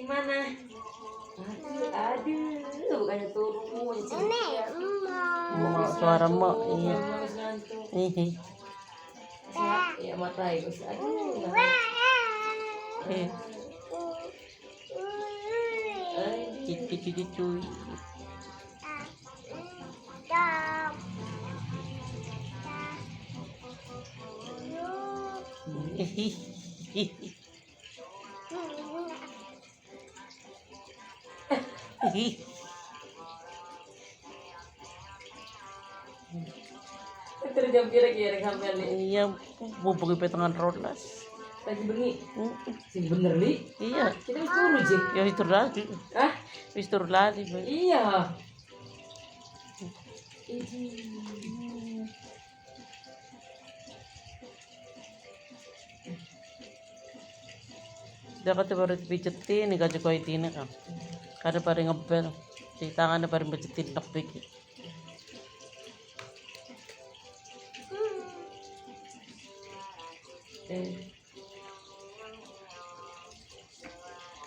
Gimana? Aduh, bukannya turun. Ini Suara mo. Iya. Males ngantuk. Hihi. Ya mata itu. Aduh. Eh. Cuy. Terus jam kira-kira sampai nih. Iya, bubuk petangan rolas. Lagi bengi. Sing bener li. Iya. Kita wis turu sih. Ya wis tur lagi. Hah? Wis tur lagi. Iya. Dapat baru dipijetin, nih kaca koi tina kan. Kada pare ngebel. Di tangan pare pijetin nak pikir. Eh.